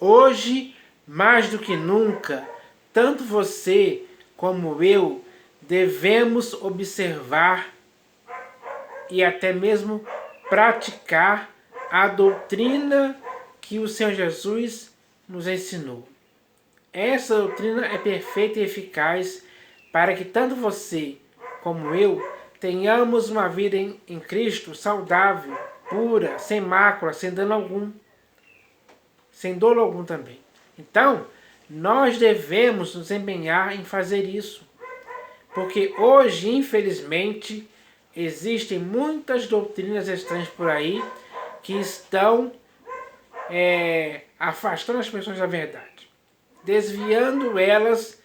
Hoje, mais do que nunca, tanto você como eu devemos observar e até mesmo praticar a doutrina que o Senhor Jesus nos ensinou. Essa doutrina é perfeita e eficaz para que tanto você como eu tenhamos uma vida em Cristo saudável, pura, sem mácula, sem dano algum, sem dolo algum também. Então, nós devemos nos empenhar em fazer isso, porque hoje, infelizmente, existem muitas doutrinas estranhas por aí que estão afastando as pessoas da verdade, desviando elas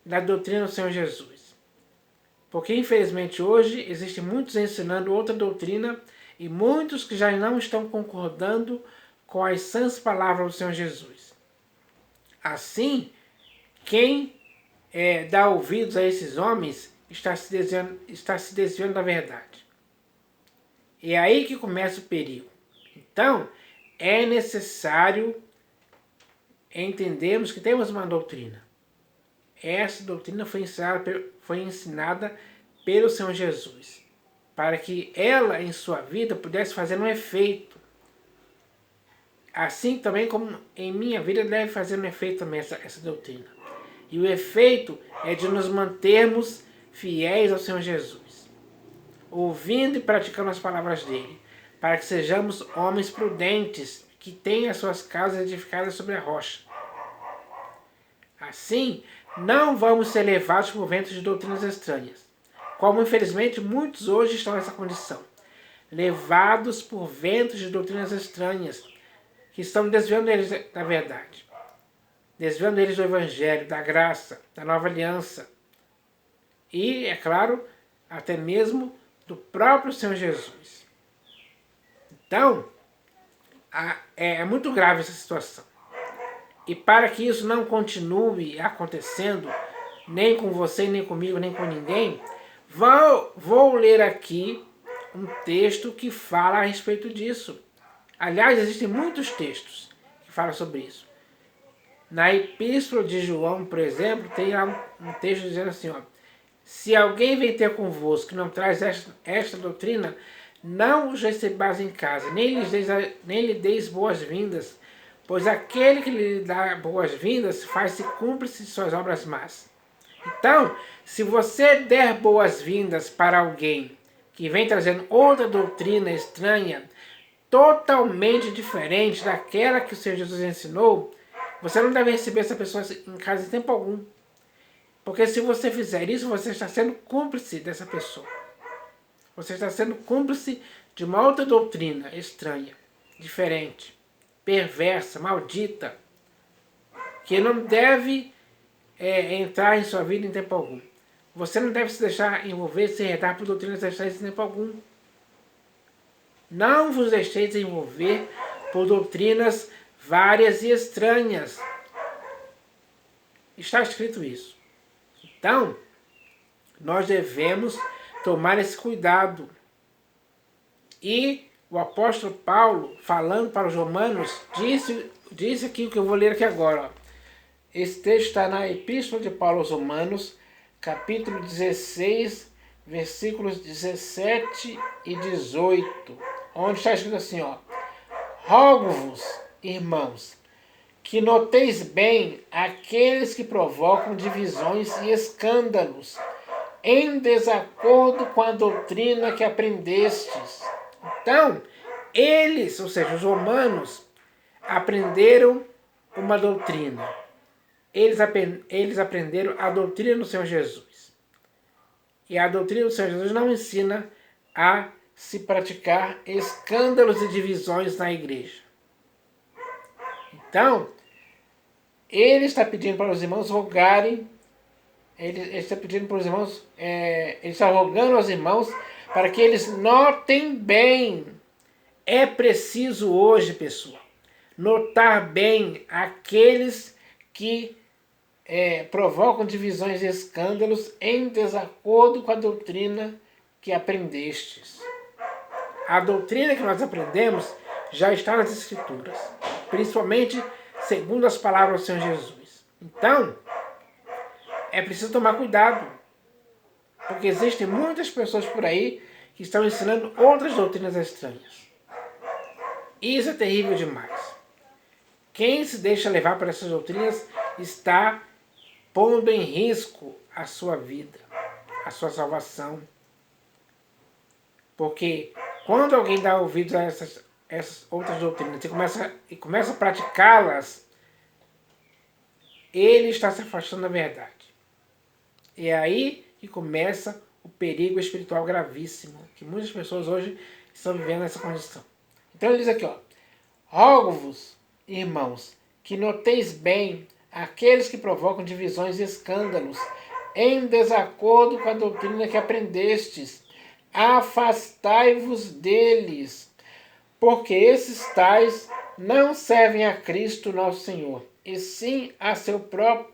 da doutrina do Senhor Jesus. Porque, infelizmente, hoje existem muitos ensinando outra doutrina e muitos que já não estão concordando com as sãs palavras do Senhor Jesus. Assim, quem dá ouvidos a esses homens está se desviando da verdade. E é aí que começa o perigo. Então, é necessário entendermos que temos uma doutrina. Essa doutrina foi ensinada pelo Senhor Jesus, para que ela em sua vida pudesse fazer um efeito. Assim também como em minha vida deve fazer um efeito também essa doutrina. E o efeito é de nos mantermos fiéis ao Senhor Jesus, ouvindo e praticando as palavras dele, para que sejamos homens prudentes, que tenham as suas casas edificadas sobre a rocha. Assim, não vamos ser levados por ventos de doutrinas estranhas, como infelizmente muitos hoje estão nessa condição, levados por ventos de doutrinas estranhas, que estão desviando eles da verdade, desviando eles do Evangelho, da graça, da nova aliança e, é claro, até mesmo do próprio Senhor Jesus. Então, é muito grave essa situação. E para que isso não continue acontecendo, nem com você, nem comigo, nem com ninguém, vou ler aqui um texto que fala a respeito disso. Aliás, existem muitos textos que falam sobre isso. Na Epístola de João, por exemplo, tem um texto dizendo assim, ó: se alguém vem ter convosco que não traz esta doutrina, não os recebais em casa, nem lhe deis boas-vindas, pois aquele que lhe dá boas-vindas faz-se cúmplice de suas obras más. Então, se você der boas-vindas para alguém que vem trazendo outra doutrina estranha, totalmente diferente daquela que o Senhor Jesus ensinou, você não deve receber essa pessoa em casa em tempo algum. Porque se você fizer isso, você está sendo cúmplice dessa pessoa. Você está sendo cúmplice de uma outra doutrina estranha, diferente, perversa, maldita, que não deve entrar em sua vida em tempo algum. Você não deve se deixar envolver, se enredar por doutrinas estranhas em tempo algum. Não vos deixeis envolver por doutrinas várias e estranhas. Está escrito isso. Então, nós devemos tomar esse cuidado. E o apóstolo Paulo, falando para os romanos, disse aqui o que eu vou ler aqui agora. Ó. Esse texto está na Epístola de Paulo aos Romanos, capítulo 16, versículos 17 e 18, onde está escrito assim, ó: rogo-vos, irmãos, que noteis bem aqueles que provocam divisões e escândalos, em desacordo com a doutrina que aprendestes. Então, eles, ou seja, os romanos, aprenderam uma doutrina. Eles aprenderam a doutrina do Senhor Jesus. E a doutrina do Senhor Jesus não ensina a se praticar escândalos e divisões na igreja. Então, ele está pedindo para os irmãos rogarem, ele está pedindo para os irmãos, ele está rogando aos irmãos para que eles notem bem. É preciso hoje, pessoal, notar bem aqueles que provocam divisões e escândalos em desacordo com a doutrina que aprendestes. A doutrina que nós aprendemos já está nas Escrituras, principalmente segundo as palavras do Senhor Jesus. Então, é preciso tomar cuidado, porque existem muitas pessoas por aí que estão ensinando outras doutrinas estranhas. Isso é terrível demais. Quem se deixa levar por essas doutrinas está pondo em risco a sua vida, a sua salvação. Porque quando alguém dá ouvidos a essas outras doutrinas e começa a praticá-las, ele está se afastando da verdade. E é aí que começa o perigo espiritual gravíssimo, que muitas pessoas hoje estão vivendo nessa condição. Então ele diz aqui, rogo-vos, irmãos, que noteis bem aqueles que provocam divisões e escândalos, em desacordo com a doutrina que aprendestes. Afastai-vos deles, porque esses tais não servem a Cristo nosso Senhor, e sim a seu próprio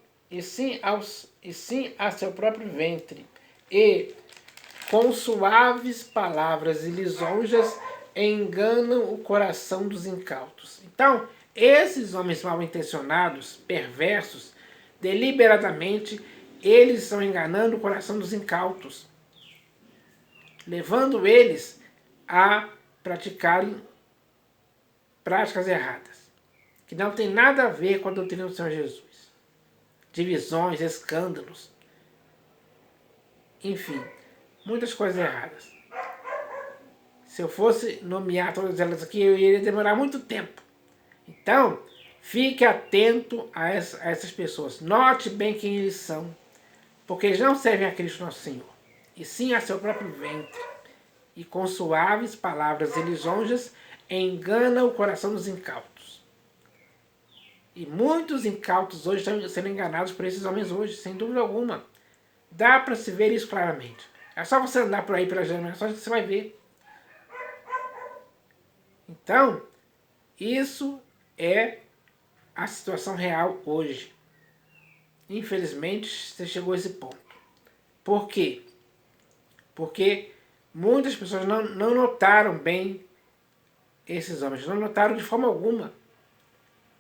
ventre, e com suaves palavras e lisonjas enganam o coração dos incautos. Então, esses homens mal intencionados, perversos, deliberadamente, eles estão enganando o coração dos incautos, levando eles a praticarem práticas erradas, que não tem nada a ver com a doutrina do Senhor Jesus. Divisões, escândalos, enfim, muitas coisas erradas. Se eu fosse nomear todas elas aqui, eu iria demorar muito tempo. Então, fique atento a essas pessoas. Note bem quem eles são, porque eles não servem a Cristo nosso Senhor, e sim a seu próprio ventre, e com suaves palavras e lisonjas engana o coração dos incautos. E muitos incautos hoje estão sendo enganados por esses homens hoje, sem dúvida alguma. Dá para se ver isso claramente. É só você andar por aí pelas denominações que você vai ver. Então, isso é a situação real hoje. Infelizmente, você chegou a esse ponto. Por quê? Porque muitas pessoas não notaram bem esses homens, não notaram de forma alguma.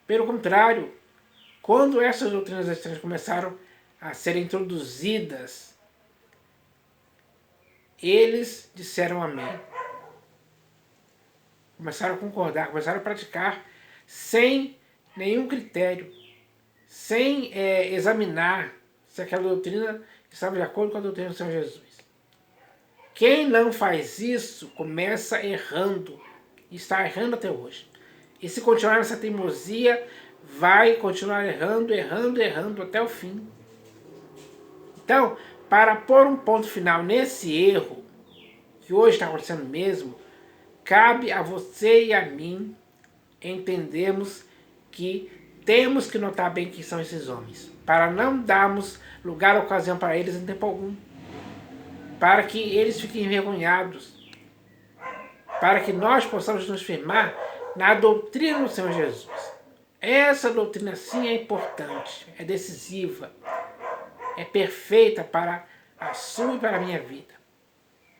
Pelo contrário, quando essas doutrinas estranhas começaram a ser introduzidas, eles disseram amém. Começaram a concordar, começaram a praticar sem nenhum critério, sem examinar se aquela doutrina estava de acordo com a doutrina do Senhor Jesus. Quem não faz isso começa errando, e está errando até hoje. E se continuar nessa teimosia, vai continuar errando até o fim. Então, para pôr um ponto final nesse erro, que hoje está acontecendo mesmo, cabe a você e a mim entendermos que temos que notar bem quem são esses homens, para não darmos lugar à ocasião para eles em tempo algum, para que eles fiquem envergonhados, para que nós possamos nos firmar na doutrina do Senhor Jesus. Essa doutrina sim é importante, é decisiva, é perfeita para a sua e para a minha vida,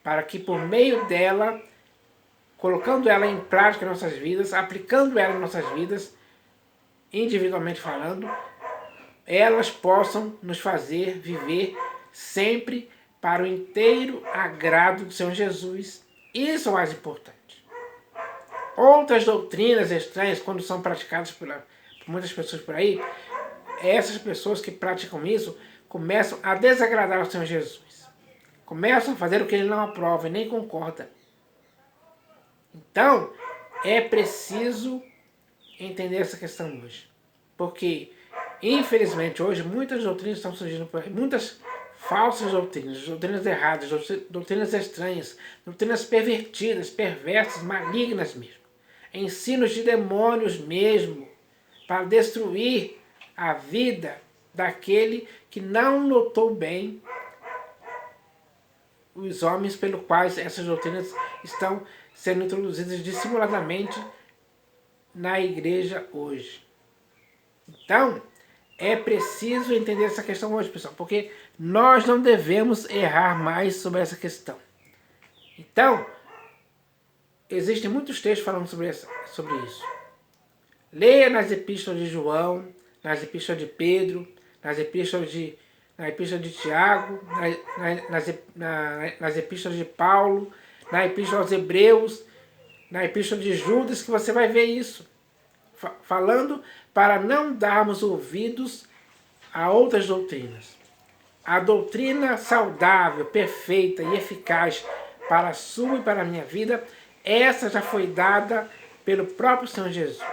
para que por meio dela, colocando ela em prática em nossas vidas, aplicando ela em nossas vidas, individualmente falando, elas possam nos fazer viver sempre para o inteiro agrado do Senhor Jesus. Isso é o mais importante. Outras doutrinas estranhas, quando são praticadas por muitas pessoas por aí, essas pessoas que praticam isso começam a desagradar o Senhor Jesus. Começam a fazer o que ele não aprova e nem concorda. Então, é preciso entender essa questão hoje. Porque, infelizmente, hoje muitas doutrinas estão surgindo por aí. Muitas falsas doutrinas, doutrinas erradas, doutrinas estranhas, doutrinas pervertidas, perversas, malignas mesmo. Ensinos de demônios mesmo, para destruir a vida daquele que não notou bem os homens pelos quais essas doutrinas estão sendo introduzidas dissimuladamente na igreja hoje. Então, é preciso entender essa questão hoje, pessoal, porque nós não devemos errar mais sobre essa questão. Então, existem muitos textos falando sobre isso. Leia nas epístolas de João, nas epístolas de Pedro, na epístola de Tiago, nas epístolas de Paulo, na epístola aos Hebreus, na epístola de Judas, que você vai ver isso. Falando para não darmos ouvidos a outras doutrinas. A doutrina saudável, perfeita e eficaz para a sua e para a minha vida, essa já foi dada pelo próprio Senhor Jesus.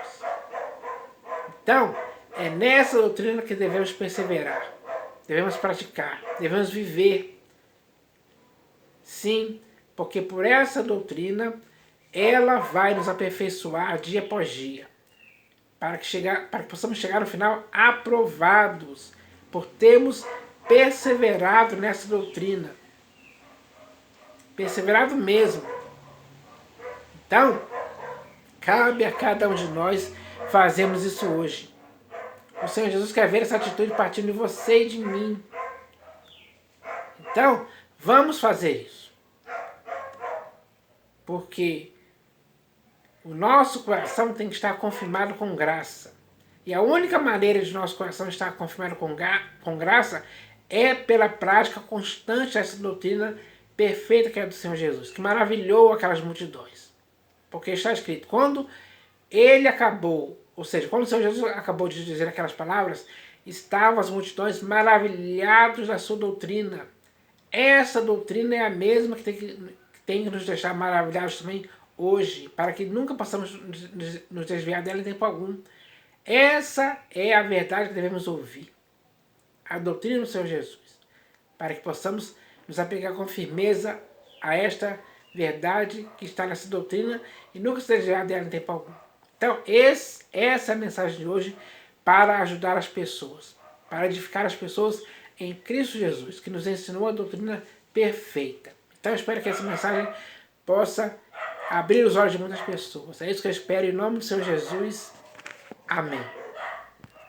Então, é nessa doutrina que devemos perseverar, devemos praticar, devemos viver. Sim, porque por essa doutrina, ela vai nos aperfeiçoar dia após dia, para que possamos chegar no final aprovados, por termos perseverado nessa doutrina. Perseverado mesmo. Então, cabe a cada um de nós fazermos isso hoje. O Senhor Jesus quer ver essa atitude partindo de você e de mim. Então, vamos fazer isso. Porque o nosso coração tem que estar confirmado com graça. E a única maneira de nosso coração estar confirmado com graça é pela prática constante dessa doutrina perfeita que é do Senhor Jesus, que maravilhou aquelas multidões. Porque está escrito, quando ele acabou, ou seja, quando o Senhor Jesus acabou de dizer aquelas palavras, estavam as multidões maravilhados da sua doutrina. Essa doutrina é a mesma que tem que nos deixar maravilhados também hoje, para que nunca possamos nos desviar dela em tempo algum. Essa é a verdade que devemos ouvir. A doutrina do Senhor Jesus. Para que possamos nos apegar com firmeza a esta verdade que está nessa doutrina e nunca se desviar dela em tempo algum. Então, essa é a mensagem de hoje para ajudar as pessoas, para edificar as pessoas em Cristo Jesus, que nos ensinou a doutrina perfeita. Então, eu espero que essa mensagem possa abrir os olhos de muitas pessoas. É isso que eu espero em nome do Senhor Jesus. Amém.